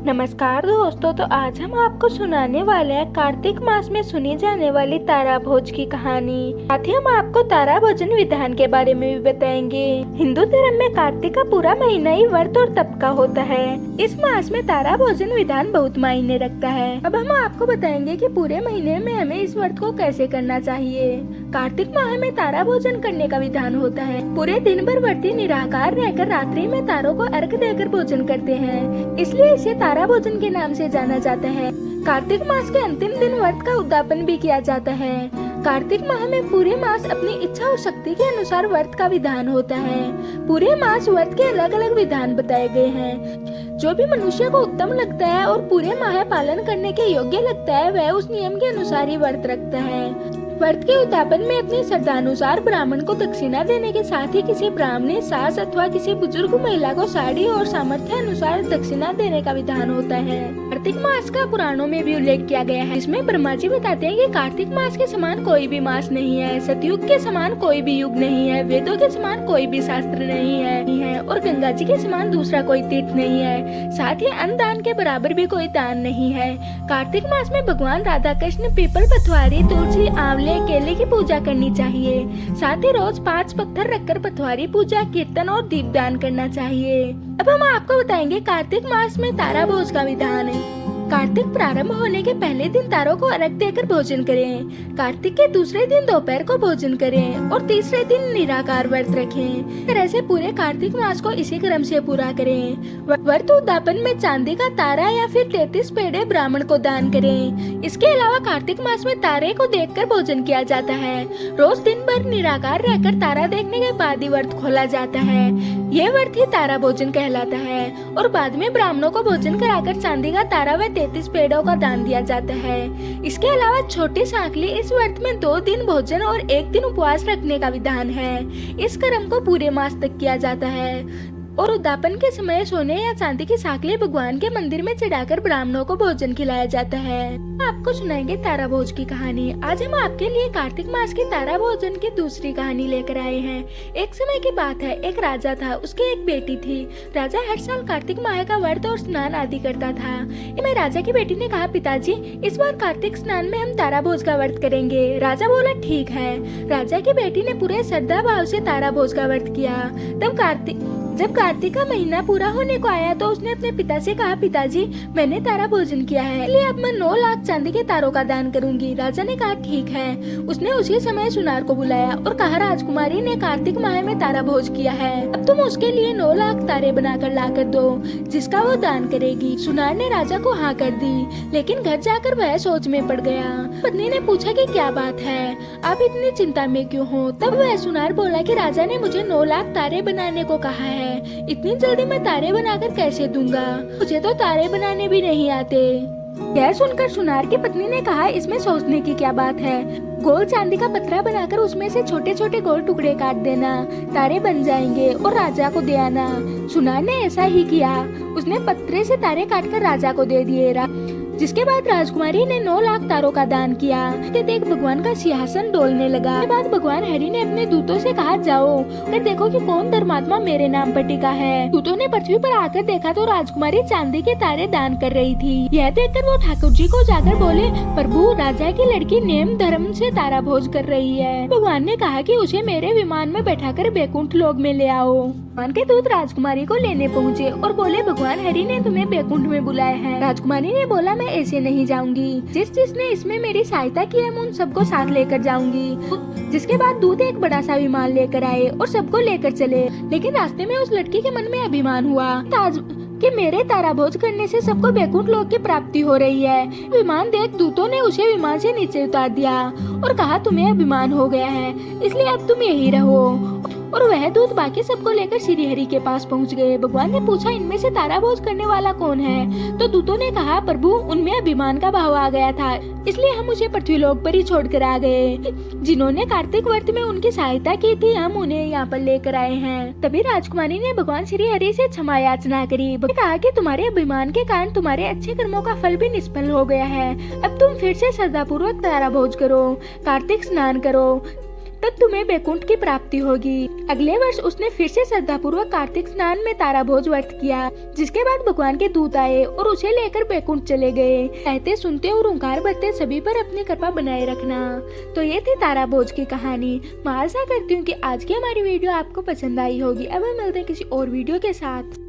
नमस्कार दोस्तों, तो आज हम आपको सुनाने वाले हैं कार्तिक मास में सुनी जाने वाली तारा भोज की कहानी। साथ ही हम आपको तारा भोजन विधान के बारे में भी बताएंगे। हिंदू धर्म में कार्तिक का पूरा महीना ही व्रत और तप का होता है। इस मास में तारा भोजन विधान बहुत मायने रखता है। अब हम आपको बताएंगे कि पूरे महीने में हमें इस व्रत को कैसे करना चाहिए। कार्तिक माह में तारा भोजन करने का विधान होता है। पूरे दिन भर व्रती निराकार रहकर रात्रि में तारों को अर्घ देकर भोजन करते हैं, इसलिए इसे तारा भोजन के नाम से जाना जाता है। कार्तिक मास के अंतिम दिन व्रत का उद्यापन भी किया जाता है। कार्तिक माह में पूरे मास अपनी इच्छा और शक्ति के अनुसार व्रत का विधान होता है। पूरे मास व्रत के अलग अलग विधान बताए गए हैं। जो भी मनुष्य को उत्तम लगता है और पूरे माह पालन करने के योग्य लगता है, वह उस नियम के अनुसार ही व्रत रखता है। व्रत के उद्यापन में अपनी श्रद्धानुसार ब्राह्मण को दक्षिणा देने के साथ ही किसी ब्राह्मणी सास अथवा किसी बुजुर्ग महिला को साड़ी और सामर्थ्य अनुसार दक्षिणा देने का विधान होता है। कार्तिक मास का पुराणों में भी उल्लेख किया गया है। इसमें ब्रह्मा जी बताते हैं कि कार्तिक मास के समान कोई भी मास नहीं है, सतयुग के समान कोई भी युग नहीं है, वेदों के समान कोई भी शास्त्र नहीं है और गंगा जी के समान दूसरा कोई तीर्थ नहीं है। साथ ही अन्न दान के बराबर भी कोई दान नहीं है। कार्तिक मास में भगवान राधा कृष्ण, पीपल, पथवारी, तुलसी, आंवले, केले की पूजा करनी चाहिए। साथ ही रोज 5 पत्थर रखकर पथवारी पूजा, कीर्तन और दीपदान करना चाहिए। अब हम आपको बताएंगे कार्तिक मास में तारा भोज का विधान है। कार्तिक प्रारंभ होने के पहले दिन तारों को अर्घ देकर भोजन करें। कार्तिक के दूसरे दिन दोपहर को भोजन करें और तीसरे दिन निराकार व्रत रखें। इस तरह से पूरे कार्तिक मास को इसी क्रम से पूरा करें। व्रत उद्यापन में चांदी का तारा या फिर 33 पेड़े ब्राह्मण को दान करें। इसके अलावा कार्तिक मास में तारे को देखकर भोजन किया जाता है। रोज दिन भर निराकार रहकर तारा देखने के बाद ही व्रत खोला जाता है। यह व्रत ही तारा भोजन कहलाता है और बाद में ब्राह्मणों को भोजन कराकर चांदी का तारा व 33 पेड़ों का दान दिया जाता है। इसके अलावा छोटी सांकली इस व्रत में 2 दिन भोजन और 1 दिन उपवास रखने का विधान है। इस क्रम को पूरे मास तक किया जाता है और उद्यापन के समय सोने या चांदी की सांकली भगवान के मंदिर में चढ़ाकर ब्राह्मणों को भोजन खिलाया जाता है। आपको सुनाएंगे तारा भोज की कहानी। आज हम आपके लिए कार्तिक मास की तारा भोजन की दूसरी कहानी लेकर आए हैं। एक समय की बात है, एक राजा था, उसकी एक बेटी थी। राजा हर साल कार्तिक माह का व्रत और स्नान आदि करता था। मैं राजा की बेटी ने कहा, पिताजी इस बार कार्तिक स्नान में हम तारा भोज का व्रत करेंगे। राजा बोला, ठीक है। राजा की बेटी ने पूरे श्रद्धा भाव से तारा भोज का व्रत किया। जब कार्तिक का महीना पूरा होने को आया तो उसने अपने पिता से कहा, पिताजी मैंने तारा भोजन किया है, इसलिए अब मैं 9 लाख चांदी के तारों का दान करूंगी। राजा ने कहा, ठीक है। उसने उसी समय सुनार को बुलाया और कहा, राजकुमारी ने कार्तिक माह में तारा भोज किया है, अब तुम उसके लिए 9 लाख तारे बनाकर ला कर दो, जिसका वो दान करेगी। सुनार ने राजा को हाँ कर दी, लेकिन घर जाकर वह सोच में पड़ गया। पत्नी ने पूछा कि क्या बात है, आप इतनी चिंता में क्यों हो? तब वह सुनार बोला कि राजा ने मुझे 9 लाख तारे बनाने को कहा है, इतनी जल्दी मैं तारे बनाकर कैसे दूंगा? मुझे तो तारे बनाने भी नहीं आते। यह सुनकर सुनार की पत्नी ने कहा, इसमें सोचने की क्या बात है, गोल चांदी का पत्थर बनाकर उसमें से छोटे छोटे गोल टुकड़े काट देना, तारे बन जाएंगे और राजा को दे आना। सुनार ने ऐसा ही किया। उसने पत्थर से तारे काटकर राजा को दे दिए। जिसके बाद राजकुमारी ने 9 लाख तारों का दान किया। देख भगवान का सिंहासन डोलने लगा। इसके बाद भगवान हरि ने अपने दूतों से कहा, जाओ फिर देखो कि कौन धर्मात्मा मेरे नाम पर टिका है। दूतों ने पृथ्वी पर आकर देखा तो राजकुमारी चांदी के तारे दान कर रही थी। यह देखकर वो ठाकुर जी को जाकर बोले, प्रभु राजा की लड़की नेम धर्म से तारा भोज कर रही है। भगवान ने कहा कि उसे मेरे विमान में बैठाकर बैकुंठ लोक में ले आओ। भगवान के दूत राजकुमारी को लेने पहुँचे और बोले, भगवान हरि ने तुम्हें बैकुंठ में बुलाया है। राजकुमारी ने बोला, मैं ऐसे नहीं जाऊंगी, जिसने इसमें मेरी सहायता की है, मैं उन सबको साथ लेकर जाऊंगी। जिसके बाद दूत एक बड़ा सा विमान लेकर आए और सबको लेकर चले। लेकिन रास्ते में उस लड़की के मन में अभिमान हुआ कि मेरे तारा भोज करने से सबको बैकुंठ लोक की प्राप्ति हो रही है। विमान देख दूतों ने उसे विमान से नीचे उतार दिया और कहा, तुम्हें अभिमान हो गया है, इसलिए अब तुम यही रहो। और वह दूत बाकी सबको लेकर श्री हरि के पास पहुंच गए। भगवान ने पूछा, इनमें से तारा भोज करने वाला कौन है? तो दूतों ने कहा, प्रभु उनमें अभिमान का भाव आ गया था, इसलिए हम उसे पृथ्वी लोक पर ही छोड़कर आ गए। जिन्होंने कार्तिक व्रत में उनकी सहायता की थी, हम उन्हें यहाँ पर लेकर आए हैं। तभी राजकुमारी ने भगवान श्री हरि से क्षमा याचना करी। कहा कि तुम्हारे अभिमान के कारण तुम्हारे अच्छे कर्मों का फल भी निष्फल हो गया है। अब तुम फिर से श्रद्धापूर्वक तारा भोज करो, कार्तिक स्नान करो। तब तुम्हें बैकुंठ की प्राप्ति होगी। अगले वर्ष उसने फिर से श्रद्धापूर्वक कार्तिक स्नान में तारा भोज व्रत किया, जिसके बाद भगवान के दूत आए और उसे लेकर बैकुंठ चले गए। कहते सुनते और ओंकार भरते सभी पर अपनी कृपा बनाए रखना। तो ये थी तारा भोज की कहानी। मैं आशा करती हूँ कि आज की हमारी वीडियो आपको पसंद आई होगी। अब हम मिलते हैं किसी और वीडियो के साथ।